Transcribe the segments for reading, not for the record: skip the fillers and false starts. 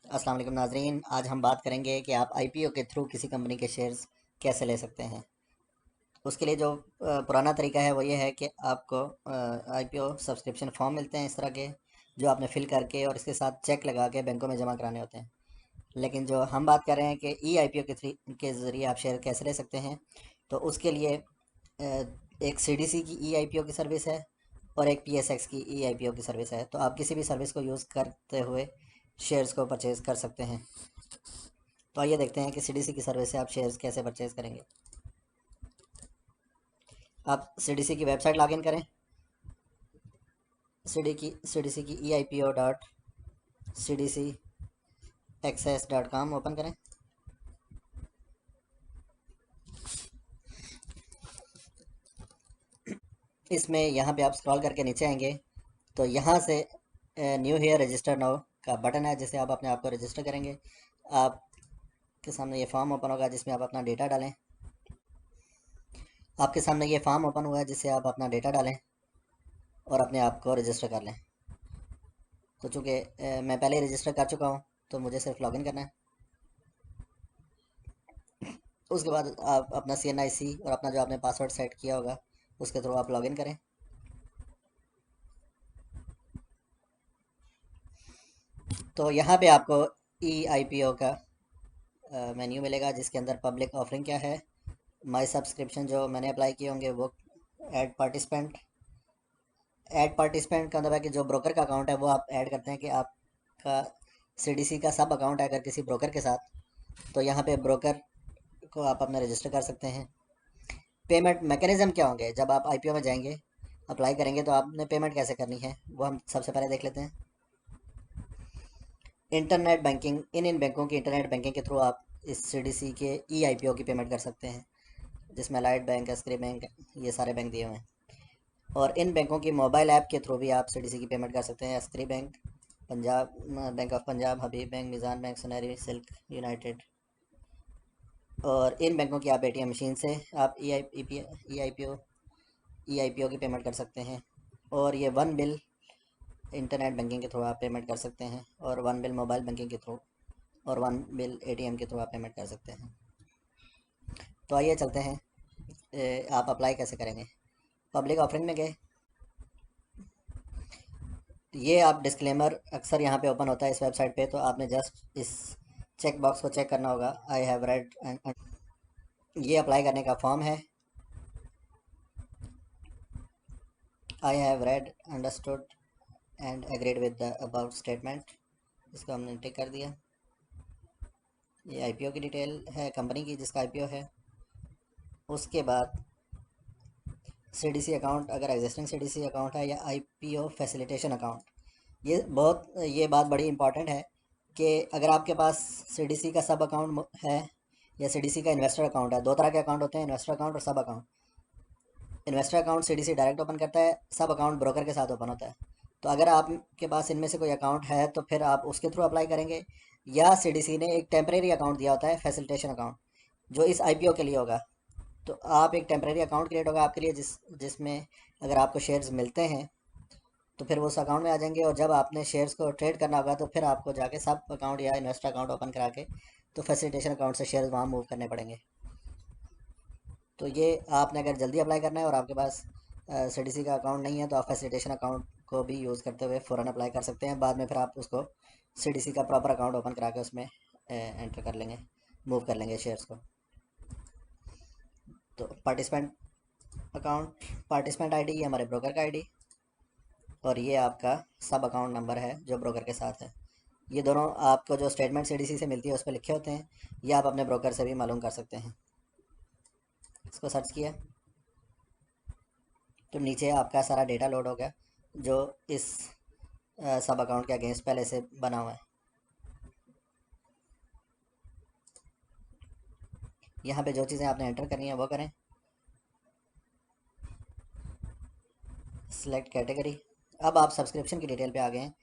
अस्सलाम वालेकुम नाजरीन, आज हम बात करेंगे कि आप आईपीओ के थ्रू किसी कंपनी के शेयर्स कैसे ले सकते हैं। उसके लिए जो पुराना तरीका है वो ये है कि आपको आईपीओ सब्सक्रिप्शन फॉर्म मिलते हैं इस तरह के, जो आपने फिल करके और इसके साथ चेक लगा के बैंकों में जमा कराने होते हैं। लेकिन जो हम बात कर रहे हैं कि ई आईपीओ के ज़रिए आप शेयर कैसे ले सकते हैं, तो उसके लिए एक सीडीसी की ई आईपीओ की सर्विस है और एक पीएसएक्स की ई आईपीओ की सर्विस है। तो आप किसी भी सर्विस को यूज़ करते हुए शेयर्स को परचेज़ कर सकते हैं। तो आइए देखते हैं कि सीडीसी की सर्विस से आप शेयर्स कैसे परचेज करेंगे। आप सीडीसी की वेबसाइट लॉगिन करें। सीडीसी की eipio.cdcaccess.com ओपन करें। इसमें यहाँ पे आप स्क्रॉल करके नीचे आएंगे तो यहाँ से न्यू हेयर रजिस्टर नाउ का बटन है, जिससे आप अपने आप को रजिस्टर करेंगे। आपके सामने ये फॉर्म ओपन होगा जिसमें आप अपना डेटा डालें। आपके सामने ये फॉर्म ओपन हुआ है जिससे आप अपना डेटा डालें और अपने आप को रजिस्टर कर लें। तो चूँकि मैं पहले ही रजिस्टर कर चुका हूँ तो मुझे सिर्फ लॉगिन करना है। उसके बाद आप अपना CNIC और अपना जो आपने पासवर्ड सेट किया होगा उसके थ्रू आप लॉगिन करें। तो यहाँ पे आपको EIPO का मेन्यू मिलेगा, जिसके अंदर पब्लिक ऑफरिंग क्या है, माई सब्सक्रिप्शन जो मैंने अप्लाई किए होंगे वो, ऐड पार्टिसिपेंट। ऐड पार्टिसिपेंट का मतलब है कि जो ब्रोकर का अकाउंट है वो आप ऐड करते हैं कि आपका CDC का सब अकाउंट है अगर किसी ब्रोकर के साथ, तो यहाँ पे ब्रोकर को आप अपना रजिस्टर कर सकते हैं। पेमेंट मैकेनिज़्म क्या होंगे, जब आप IPO में जाएंगे अप्लाई करेंगे तो आपने पेमेंट कैसे करनी है वो हम सबसे पहले देख लेते हैं। इंटरनेट बैंकिंग, इन बैंकों की इंटरनेट बैंकिंग के थ्रू आप इस CDC के EIPO की पेमेंट कर सकते हैं, जिसमें लाइट बैंक, एस्क्री बैंक, ये सारे बैंक दिए हुए हैं। और इन बैंकों की मोबाइल ऐप के थ्रू भी आप CDC की पेमेंट कर सकते हैं। Askari Bank, Punjab, Bank of Punjab, Habib Bank, Meezan Bank, Soneri, Silk, United. और इन बैंकों की आप ATM मशीन से आप ई आई पी ओ की पेमेंट कर सकते हैं। और ये वन बिल इंटरनेट बैंकिंग के थ्रू आप पेमेंट कर सकते हैं, और वन बिल मोबाइल बैंकिंग के थ्रू, और वन बिल ATM के थ्रू आप पेमेंट कर सकते हैं। तो आइए चलते हैं आप अप्लाई कैसे करेंगे। पब्लिक ऑफरिंग में गए, ये आप डिस्क्लेमर अक्सर यहाँ पे ओपन होता है इस वेबसाइट पे, तो आपने जस्ट इस चेक बॉक्स को चेक करना होगा, आई हैव रेड एंड। ये अप्लाई करने का फॉर्म है, I have read, understood and agreed with the about statement, इसको हमने टिक कर दिया। ये IPO की डिटेल है कंपनी की जिसका IPO है। उसके बाद CDC अकाउंट, अगर एग्जिस्टिंग CDC अकाउंट है, या IPO फैसिलिटेशन अकाउंट। ये बात बड़ी इंपॉर्टेंट है कि अगर आपके पास CDC का सब अकाउंट है या CDC का इन्वेस्टर अकाउंट है, दो तरह के अकाउंट होते हैं, इन्वेस्टर अकाउंट और सब account. Investor account CDC direct open करता है, सब अकाउंट ब्रोकर के साथ ओपन होता है। तो अगर आपके पास इनमें से कोई अकाउंट है तो फिर आप उसके थ्रू अप्लाई करेंगे, या CDC ने एक टेम्परेरी अकाउंट दिया होता है, फैसिलिटेशन अकाउंट, जो इस IPO के लिए होगा। तो आप एक टेम्परेरी अकाउंट क्रिएट होगा आपके लिए, जिसमें अगर आपको शेयर्स मिलते हैं तो फिर वो उस अकाउंट में आ जाएंगे, और जब आपने शेयर्स को ट्रेड करना होगा तो फिर आपको जाके सब अकाउंट या इन्वेस्टर अकाउंट ओपन करा के तो फैसिलिटेशन अकाउंट से शेयर्स वहाँ मूव करने पड़ेंगे। तो ये आपने अगर जल्दी अप्लाई करना है और आपके पास CDC का अकाउंट नहीं है तो आप फैसिलिटेशन अकाउंट को भी यूज़ करते हुए फ़ौरन अप्लाई कर सकते हैं। बाद में फिर आप उसको CDC का प्रॉपर अकाउंट ओपन करा के उसमें एंटर कर लेंगे, मूव कर लेंगे शेयर्स को। तो पार्टिसिपेंट अकाउंट, पार्टिसिपेंट आईडी, ये हमारे ब्रोकर का आईडी, और ये आपका सब अकाउंट नंबर है जो ब्रोकर के साथ है। ये दोनों आपको जो स्टेटमेंट CDC से मिलती है उस पर लिखे होते हैं, ये आप अपने ब्रोकर से भी मालूम कर सकते हैं। इसको सर्च किया तो नीचे आपका सारा डेटा लोड हो गया जो इस सब अकाउंट के अगेंस्ट पहले से बना हुआ है। यहाँ पे जो चीज़ें आपने एंटर करनी है वो करें। Select category. अब आप सब्सक्रिप्शन की डिटेल पे आ गए हैं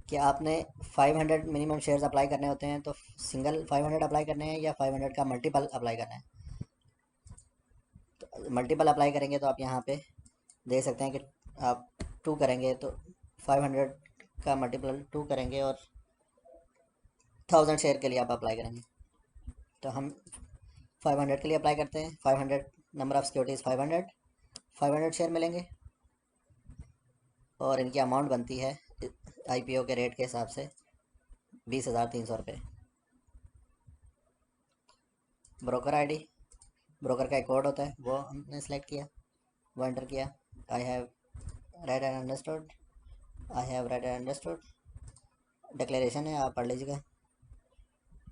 कि आपने 500 मिनिमम शेयर्स अप्लाई करने होते हैं, तो सिंगल 500 अप्लाई करने हैं या 500 का मल्टीपल अप्लाई करना है। तो मल्टीपल अप्लाई करेंगे तो आप यहाँ पे देख सकते हैं कि आप 2 करेंगे तो 500 का मल्टीपल 2 करेंगे और 1000 शेयर के लिए आप अप्लाई करेंगे। तो हम 500 के लिए अप्लाई करते हैं। 500 नंबर ऑफ़ सिक्योरिटीज़ 500 शेयर मिलेंगे और इनकी अमाउंट बनती है आईपीओ के रेट के हिसाब से 20,300 रुपये। ब्रोकर आईडी, ब्रोकर का एक कोड होता है, वो हमने सेलेक्ट किया, वो एंटर किया। I have read and understood, I have read and understood, declaration है, आप पढ़ लीजिएगा।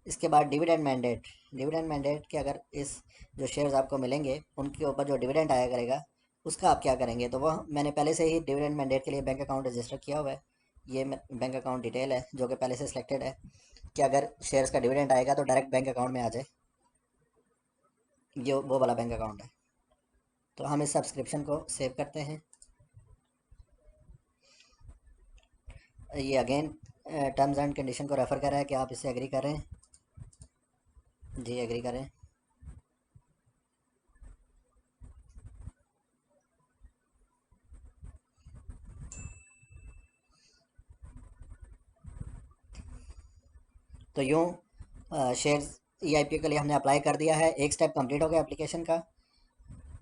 इसके बाद डिविडेंड मैंडेट, डिविडेंड मैंडेट के अगर इस जो शेयर्स आपको मिलेंगे उनके ऊपर जो डिविडेंड आया करेगा उसका आप क्या करेंगे, तो वो मैंने पहले से ही डिविडेंड मैंडेट के लिए बैंक अकाउंट रजिस्टर किया हुआ है। ये बैंक अकाउंट डिटेल है जो कि पहले से सिलेक्टेड है कि अगर शेयर्स का डिविडेंड आएगा तो डायरेक्ट बैंक अकाउंट में आ जाए, ये वो वाला बैंक अकाउंट है। तो हम इस सब्सक्रिप्शन को सेव करते हैं। ये अगेन टर्म्स एंड कंडीशन को रेफ़र कर रहा है कि आप इससे एग्री करें। जी एग्री करें। तो यूँ शेयर्स ईआईपीओ के लिए हमने अप्लाई कर दिया है, एक स्टेप कंप्लीट हो गया एप्लीकेशन का।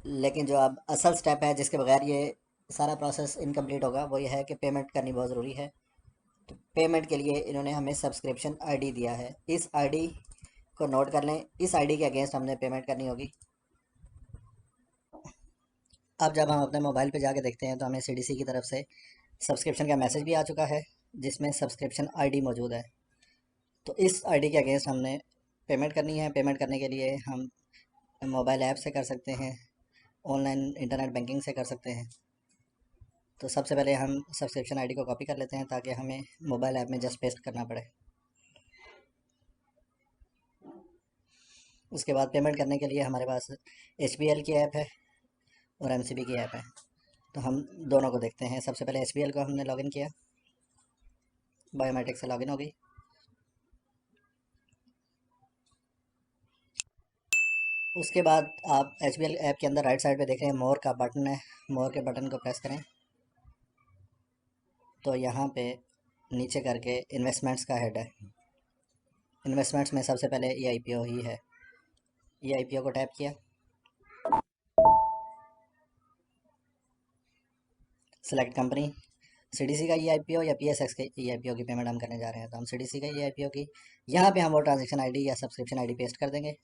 लेकिन जो अब असल स्टेप है जिसके बगैर ये सारा प्रोसेस इनकम्प्लीट होगा वो ये है कि पेमेंट करनी बहुत ज़रूरी है। तो पेमेंट के लिए इन्होंने हमें सब्सक्रिप्शन आईडी दिया है, इस आईडी को नोट कर लें। इस आईडी के अगेंस्ट हमने पेमेंट करनी होगी। अब जब हम अपने मोबाइल पे जाके देखते हैं तो हमें सीडीसी की तरफ से सब्सक्रिप्शन का मैसेज भी आ चुका है जिसमें सब्सक्रिप्शन आईडी मौजूद है। तो इस आईडी के अगेंस्ट हमने पेमेंट करनी है। पेमेंट करने के लिए हम मोबाइल ऐप से कर सकते हैं, ऑनलाइन इंटरनेट बैंकिंग से कर सकते हैं। तो सबसे पहले हम सब्सक्रिप्शन आईडी को कॉपी कर लेते हैं ताकि हमें मोबाइल ऐप में जस्ट पेस्ट करना पड़े। उसके बाद पेमेंट करने के लिए हमारे पास HBL की ऐप है और MCB की ऐप है। तो हम दोनों को देखते हैं। सबसे पहले HBL को हमने लॉगिन किया, बायोमेट्रिक से लॉगिन हो गई। उसके बाद आप HBL ऐप के अंदर राइट साइड पे देख रहे हैं मोर का बटन है, मोर के बटन को प्रेस करें तो यहाँ पे नीचे करके इन्वेस्टमेंट्स का हेड है। इन्वेस्टमेंट्स में सबसे पहले EIPO ही है, EIPO को टैप किया, सेलेक्ट कंपनी, CDC का EIPO या PSX के EIPO की पेमेंट हम करने जा रहे हैं तो हम CDC का EIPO की, यहाँ पे हम वो ट्रांजेक्शन आईडी या सब्सक्रिप्शन आईडी पेस्ट कर देंगे।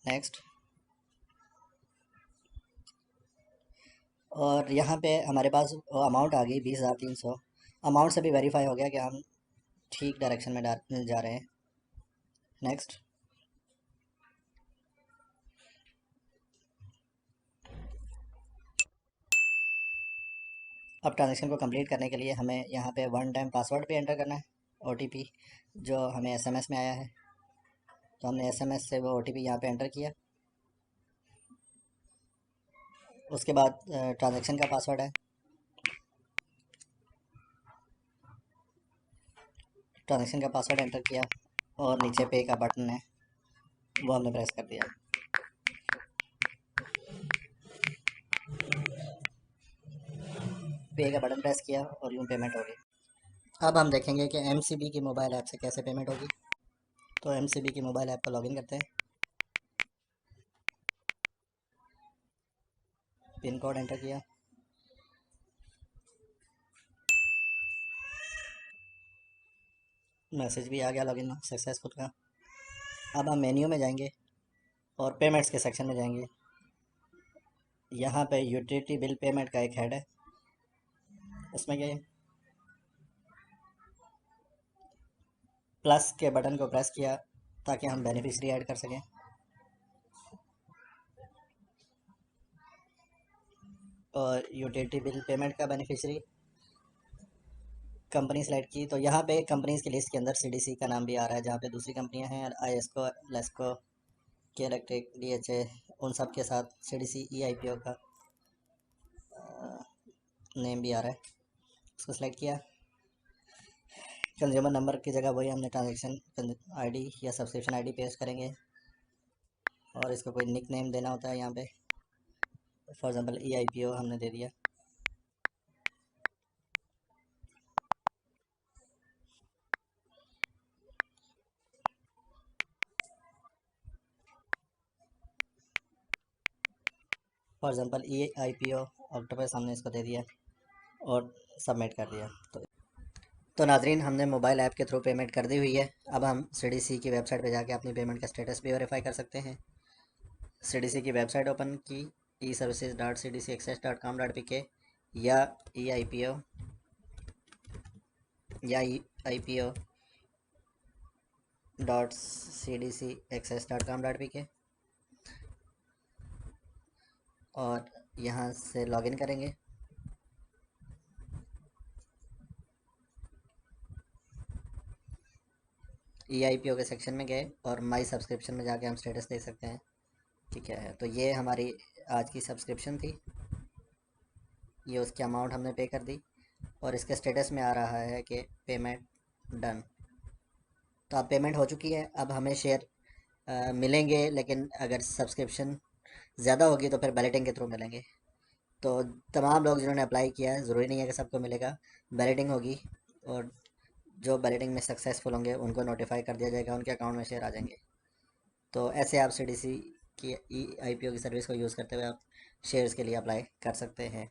नेक्स्ट। और यहाँ पे हमारे पास अमाउंट आ गई 20,300। अमाउंट से भी वेरीफाई हो गया कि हम ठीक डायरेक्शन में जा रहे हैं। नेक्स्ट। अब ट्रांजेक्शन को कंप्लीट करने के लिए हमें यहाँ पे वन टाइम पासवर्ड भी एंटर करना है, OTP जो हमें SMS में आया है। तो हमने SMS से वो OTP यहाँ पे एंटर किया। उसके बाद ट्रांजेक्शन का पासवर्ड है, ट्रांजेक्शन का पासवर्ड एंटर किया और नीचे पे का बटन है वो हमने प्रेस कर दिया। पे का बटन प्रेस किया और यूँ पेमेंट हो गई। अब हम देखेंगे कि MCB की मोबाइल ऐप से कैसे पेमेंट होगी। तो MCB की मोबाइल ऐप पर लॉगिन करते हैं, पिन कोड एंटर किया, मैसेज भी आ गया लॉगिन सक्सेसफुल का। अब हम मेन्यू में जाएंगे और पेमेंट्स के सेक्शन में जाएंगे। यहाँ पे यूटिलिटी बिल पेमेंट का एक हेड है, उसमें गए, प्लस के बटन को प्रेस किया ताकि हम बेनिफिशियरी ऐड कर सकें। और यूटिलिटी बिल पेमेंट का बेनिफिशियरी कंपनी सेलेक्ट की तो यहाँ पे कंपनीज की लिस्ट के अंदर CDC का नाम भी आ रहा है, जहाँ पे दूसरी कंपनियाँ हैं IESCO, लेस्को, के इलेक्ट्रिक, DHA, उन सब के साथ CDC EIPO का नेम भी आ रहा है। उसको सेलेक्ट किया। कंज्यूमर नंबर की जगह वही हमने ट्रांजेक्शन आईडी या सब्सक्रिप्शन आईडी पेस्ट करेंगे और इसको कोई निक नेम देना होता है। यहाँ पे फॉर एग्जांपल EIPO हमने दे दिया। फॉर एग्जांपल EIPO ऑक्टोपस हमने इसको दे दिया और सबमिट कर दिया। तो नाजरीन, हमने मोबाइल ऐप के थ्रू पेमेंट कर दी हुई है। अब हम CDC की वेबसाइट पे जाके अपनी पेमेंट का स्टेटस भी वेरीफाई कर सकते हैं। CDC की वेबसाइट ओपन की, eservices.cdcaccess.com.pk या EIPO या EIPO.cdcaccess.com.pk और यहाँ से लॉगिन करेंगे। EIPO के सेक्शन में गए और माई सब्सक्रिप्शन में जाके हम स्टेटस देख सकते हैं कि क्या है। तो ये हमारी आज की सब्सक्रिप्शन थी, ये उसकी अमाउंट हमने पे कर दी और इसके स्टेटस में आ रहा है कि पेमेंट डन। तो अब पेमेंट हो चुकी है। अब हमें शेयर मिलेंगे, लेकिन अगर सब्सक्रिप्शन ज़्यादा होगी तो फिर बैलेटिंग के थ्रू मिलेंगे। तो तमाम लोग जिन्होंने अप्लाई किया है, ज़रूरी नहीं है कि सबको मिलेगा, बैलेटिंग होगी और जो बैलेटिंग में सक्सेसफुल होंगे उनको नोटिफाई कर दिया जाएगा, उनके अकाउंट में शेयर आ जाएंगे। तो ऐसे आप CDC की EIPO की सर्विस को यूज़ करते हुए आप शेयर्स के लिए अप्लाई कर सकते हैं।